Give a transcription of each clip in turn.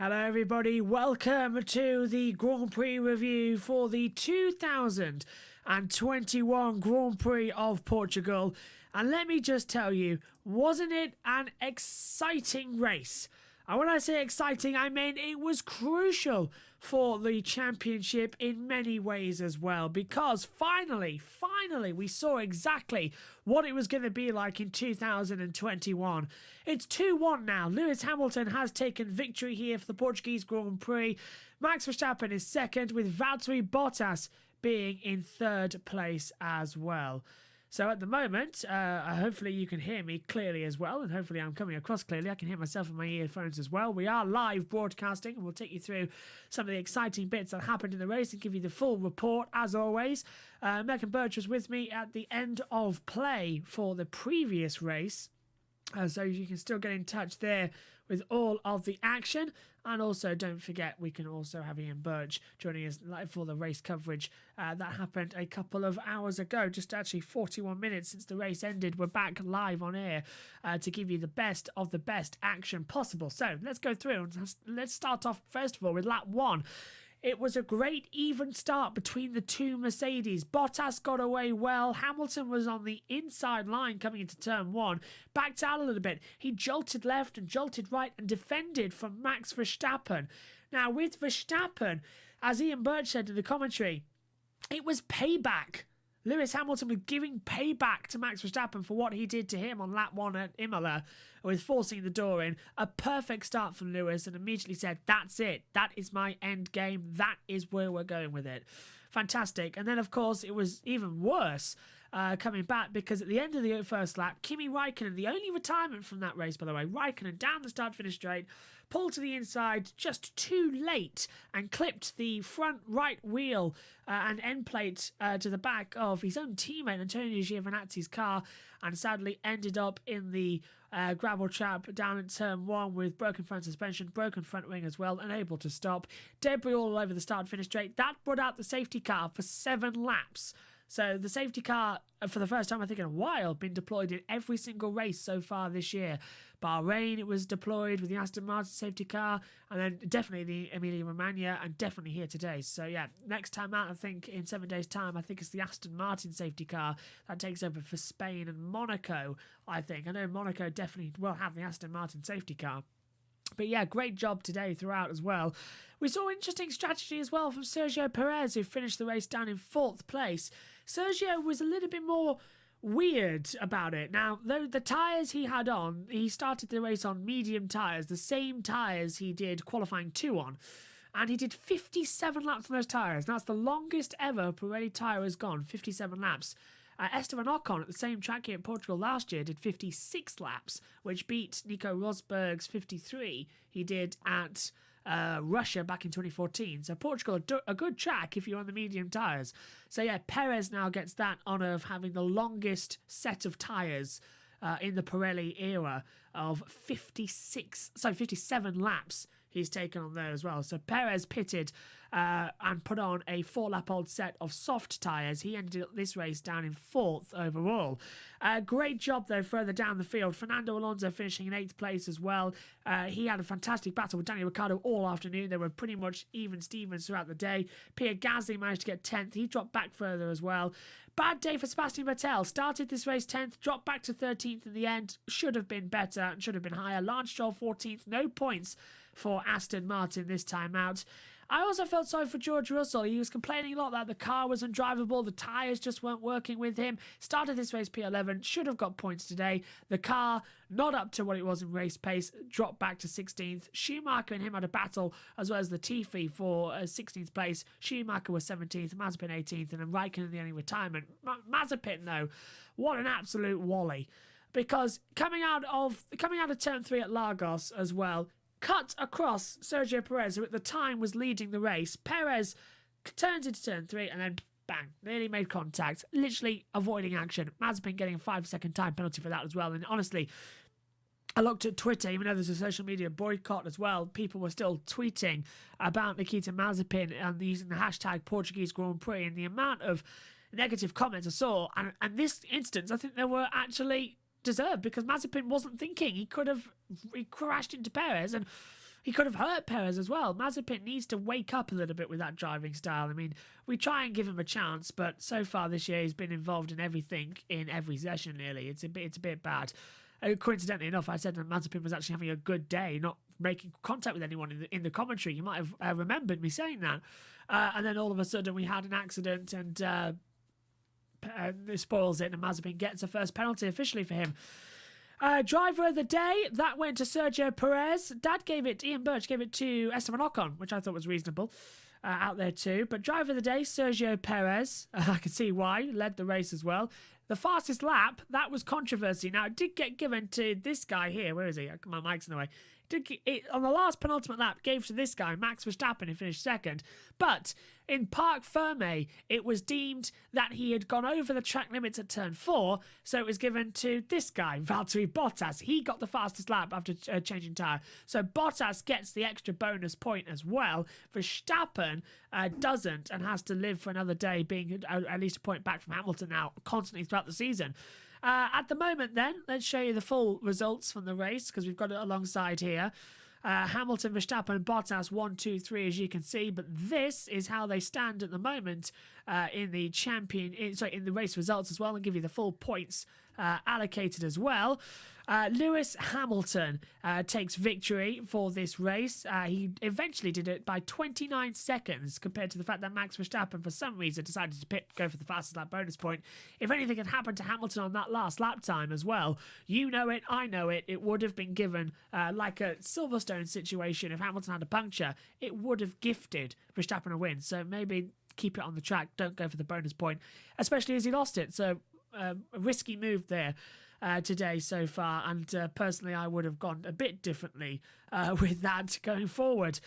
Hello everybody, welcome to the Grand Prix review for the 2021 Grand Prix of Portugal. And let me just tell you, wasn't it an exciting race? And when I say exciting, I mean it was crucial for the championship in many ways as well, because finally, we saw exactly what it was going to be like in 2021. It's 2-1 now. Lewis Hamilton has taken victory here for the Portuguese Grand Prix. Max Verstappen is second, with Valtteri Bottas being in third place as well. So at the moment, hopefully you can hear me clearly as well, and hopefully I'm coming across clearly. I can hear myself in my earphones as well. We are live broadcasting, and we'll take you through some of the exciting bits that happened in the race and give you the full report, as always. Megan Birch was with me at the end of play for the previous race. So you can still get in touch there with all of the action. And also, don't forget, we can also have Ian Birch joining us live for the race coverage that happened a couple of hours ago. Just actually 41 minutes since the race ended. We're back live on air to give you the best of the best action possible. So let's go through and let's start off first of all with lap 1. It was a great even start between the two Mercedes. Bottas got away well. Hamilton was on the inside line coming into turn 1. Backed out a little bit. He jolted left and jolted right and defended from Max Verstappen. Now with Verstappen, as Ian Birch said in the commentary, it was payback. Lewis Hamilton was giving payback to Max Verstappen for what he did to him on lap 1 at Imola with forcing the door in. A perfect start from Lewis, and immediately said, that's it. That is my end game. That is where we're going with it. Fantastic. And then, of course, it was even worse coming back, because at the end of the first lap, Kimi Raikkonen, the only retirement from that race, by the way, Raikkonen down the start-finish straight, pulled to the inside just too late and clipped the front right wheel and end plate to the back of his own teammate Antonio Giovinazzi's car, and sadly ended up in the gravel trap down in turn 1 with broken front suspension, broken front wing as well, unable to stop. Debris all over the start-finish straight. That brought out the safety car for 7 laps. So the safety car, for the first time I think in a while, been deployed in every single race so far this year. Bahrain, it was deployed with the Aston Martin safety car, and then definitely the Emilia-Romagna, and definitely here today. So yeah, next time out, I think in 7 days' time, I think it's the Aston Martin safety car that takes over for Spain and Monaco, I think. I know Monaco definitely will have the Aston Martin safety car. But yeah, great job today throughout as well. We saw interesting strategy as well from Sergio Perez, who finished the race down in 4th place. Sergio was a little bit more weird about it. Now, though the tyres he had on, he started the race on medium tyres, the same tyres he did qualifying 2 on. And he did 57 laps on those tyres. That's the longest ever Pirelli tyre has gone, 57 laps. Esteban Ocon at the same track here in Portugal last year did 56 laps, which beat Nico Rosberg's 53 he did at Russia back in 2014. So Portugal, a good track if you're on the medium tyres. So yeah, Perez now gets that honour of having the longest set of tyres in the Pirelli era of 57 laps he's taken on there as well. So Perez pitted and put on a 4-lap-old set of soft tyres. He ended this race down in 4th overall. Great job, though, further down the field. Fernando Alonso finishing in 8th place as well. He had a fantastic battle with Daniel Ricciardo all afternoon. They were pretty much even Stevens throughout the day. Pierre Gasly managed to get 10th. He dropped back further as well. Bad day for Sebastian Vettel. Started this race 10th, dropped back to 13th in the end. Should have been better and should have been higher. Lance Stroll 14th. No points for Aston Martin this time out. I also felt sorry for George Russell. He was complaining a lot that the car was undrivable, the tyres just weren't working with him. Started this race P11, should have got points today. The car, not up to what it was in race pace, dropped back to 16th. Schumacher and him had a battle, as well as Latifi for 16th place. Schumacher was 17th, Mazepin 18th, and then Raikkonen the only retirement. Mazepin, though, what an absolute wally. Because coming out of turn 3 at Lagos as well, cut across Sergio Perez, who at the time was leading the race. Perez turns into turn 3 and then bang, nearly made contact, literally avoiding action. Mazepin getting a 5-second time penalty for that as well. And honestly, I looked at Twitter, even though there's a social media boycott as well, people were still tweeting about Nikita Mazepin and using the hashtag Portuguese Grand Prix, and the amount of negative comments I saw. And this instance, I think there were actually deserved, because Mazepin wasn't thinking. He crashed into Perez, and he could have hurt Perez as well. Mazepin needs to wake up a little bit with that driving style. I mean, we try and give him a chance, but so far this year he's been involved in everything in every session nearly. It's a bit bad. Coincidentally enough, I said that Mazepin was actually having a good day, not making contact with anyone in the commentary. You might have remembered me saying that. And then all of a sudden we had an accident and it spoils it, and Mazepin gets a first penalty officially for him. Driver of the day, that went to Sergio Perez. Ian Birch gave it to Esteban Ocon, which I thought was reasonable out there too. But driver of the day, Sergio Perez. I can see why, led the race as well. The fastest lap, that was controversy. Now, it did get given to this guy here. Where is he? My mic's in the way. On the last penultimate lap, gave to this guy, Max Verstappen, who finished second. But in Parc Ferme, it was deemed that he had gone over the track limits at turn 4, so it was given to this guy, Valtteri Bottas. He got the fastest lap after changing tyre. So Bottas gets the extra bonus point as well. Verstappen doesn't and has to live for another day, being at least a point back from Hamilton now, constantly throughout the season. At the moment then, let's show you the full results from the race, because we've got it alongside here. Hamilton, Verstappen and Bottas 1, 2, 3 as you can see, but this is how they stand at the moment in the in the race results as well, and give you the full points allocated as well. Lewis Hamilton takes victory for this race. He eventually did it by 29 seconds compared to the fact that Max Verstappen for some reason decided to go for the fastest lap bonus point. If anything had happened to Hamilton on that last lap time as well, you know it, I know it, it would have been given like a Silverstone situation. If Hamilton had a puncture, it would have gifted Verstappen a win. So maybe keep it on the track, don't go for the bonus point, especially as he lost it. So a risky move there today so far, and personally I would have gone a bit differently with that going forward.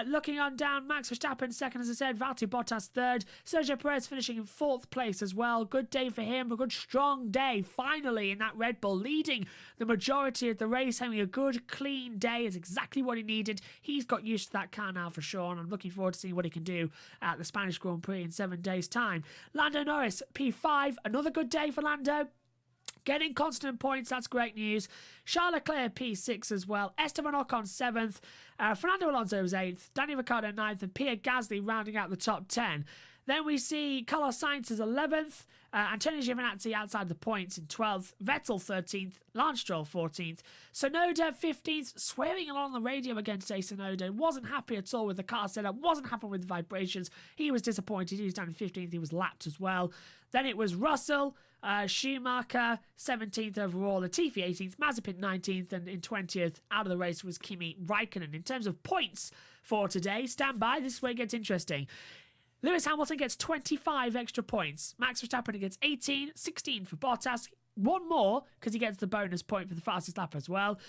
Looking on down, Max Verstappen second, as I said, Valtteri Bottas third, Sergio Perez finishing in 4th place as well. Good day for him, a good strong day finally in that Red Bull, leading the majority of the race, having a good clean day is exactly what he needed. He's got used to that car now for sure, and I'm looking forward to seeing what he can do at the Spanish Grand Prix in 7 days time. Lando Norris P5, another good day for Lando, getting constant points, that's great news. Charles Leclerc P6 as well. Esteban Ocon 7th. Fernando Alonso was 8th. Danny Ricciardo 9th. And Pierre Gasly rounding out the top 10. Then we see Carlos Sainz is 11th. Antonio Giovinazzi outside the points in 12th. Vettel 13th. Lance Stroll 14th. Tsunoda 15th. Swearing along the radio again today, Tsunoda. Wasn't happy at all with the car setup. Wasn't happy with the vibrations. He was disappointed. He was down in 15th. He was lapped as well. Then it was Russell. Schumacher 17th overall, Latifi 18th, Mazepin 19th, and in 20th out of the race was Kimi Raikkonen. In terms of points for today, stand by, this is where it gets interesting. Lewis Hamilton gets 25 extra points. Max Verstappen gets 18, 16 for Bottas. One more because he gets the bonus point for the fastest lap as well.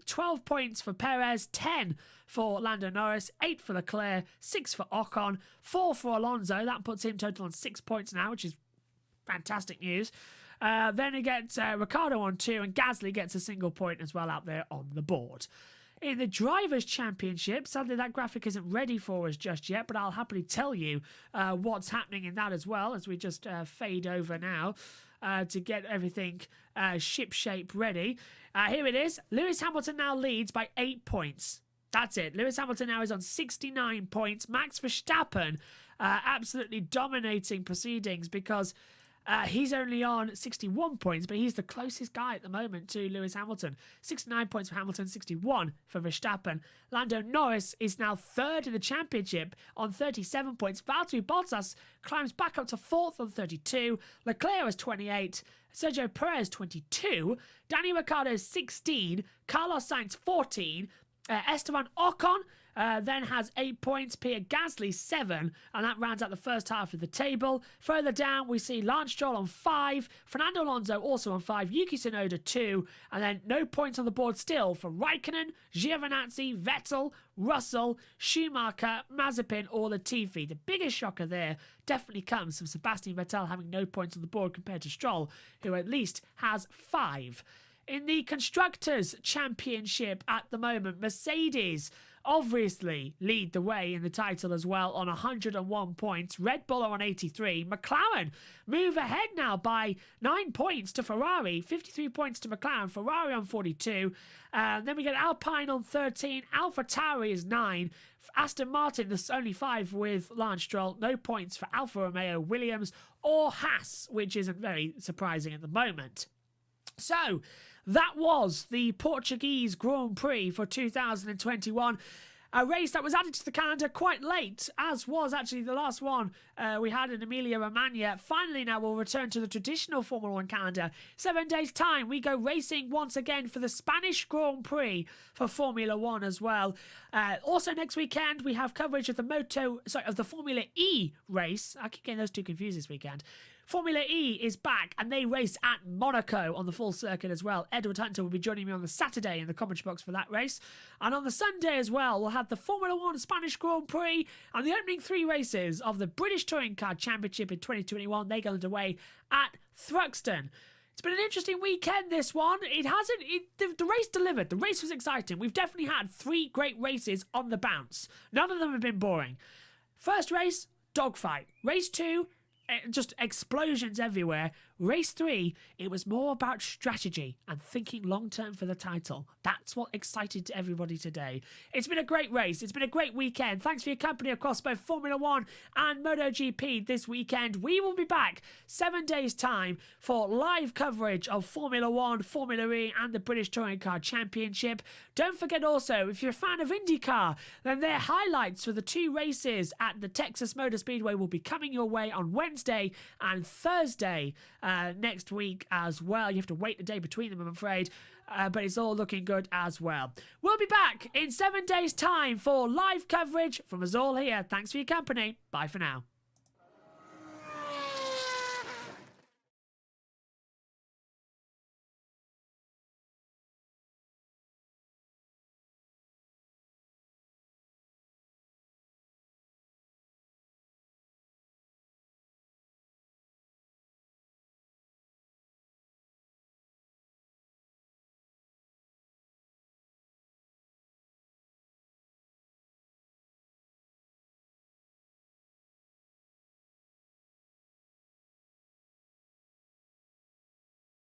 12 points for Perez, 10 for Lando Norris, 8 for Leclerc, 6 for Ocon, 4 for Alonso. That puts him total on 6 points now, which is fantastic news. Then he gets Ricciardo on 2, and Gasly gets a single point as well out there on the board. In the Drivers' Championship, sadly that graphic isn't ready for us just yet, but I'll happily tell you what's happening in that as well, as we just fade over now to get everything ship-shape ready. Here it is. Lewis Hamilton now leads by 8 points. That's it. Lewis Hamilton now is on 69 points. Max Verstappen absolutely dominating proceedings because he's only on 61 points, but he's the closest guy at the moment to Lewis Hamilton. 69 points for Hamilton, 61 for Verstappen. Lando Norris is now third in the championship on 37 points. Valtteri Bottas climbs back up to 4th on 32. Leclerc has 28. Sergio Perez 22. Danny Ricciardo 16. Carlos Sainz 14. Esteban Ocon then has 8 points, Pierre Gasly 7, and that rounds out the first half of the table. Further down, we see Lance Stroll on 5, Fernando Alonso also on 5, Yuki Tsunoda 2, and then no points on the board still for Raikkonen, Giovinazzi, Vettel, Russell, Schumacher, Mazepin or Latifi. The biggest shocker there definitely comes from Sebastian Vettel having no points on the board compared to Stroll, who at least has 5. In the Constructors' Championship at the moment, Mercedes obviously lead the way in the title as well on 101 points. Red Bull are on 83. McLaren move ahead now by 9 points to Ferrari. 53 points to McLaren. Ferrari on 42. Then we get Alpine on 13. AlphaTauri is 9. Aston Martin, there's only 5 with Lance Stroll. No points for Alfa Romeo, Williams, or Haas, which isn't very surprising at the moment. So, that was the Portuguese Grand Prix for 2021. A race that was added to the calendar quite late, as was actually the last one we had in Emilia-Romagna. Finally now we'll return to the traditional Formula 1 calendar. 7 days' time, we go racing once again for the Spanish Grand Prix for Formula 1 as well. Also next weekend, we have coverage of the Formula E race. I keep getting those two confused this weekend. Formula E is back and they race at Monaco on the full circuit as well. Edward Hunter will be joining me on the Saturday in the commentary box for that race. And on the Sunday as well, we'll have the Formula 1 Spanish Grand Prix and the opening 3 races of the British Touring Car Championship in 2021. They go underway at Thruxton. It's been an interesting weekend, this one. The race delivered. The race was exciting. We've definitely had 3 great races on the bounce. None of them have been boring. First race, dogfight. Race 2, just explosions everywhere. Race 3, it was more about strategy and thinking long-term for the title. That's what excited everybody today. It's been a great race. It's been a great weekend. Thanks for your company across both Formula 1 and MotoGP this weekend. We will be back 7 days' time for live coverage of Formula 1, Formula E and the British Touring Car Championship. Don't forget also, if you're a fan of IndyCar, then their highlights for the 2 races at the Texas Motor Speedway will be coming your way on Wednesday and Thursday next week as well. You have to wait a day between them, I'm afraid, but it's all looking good as well. We'll be back in 7 days' time for live coverage from us all here. Thanks for your company. Bye for now.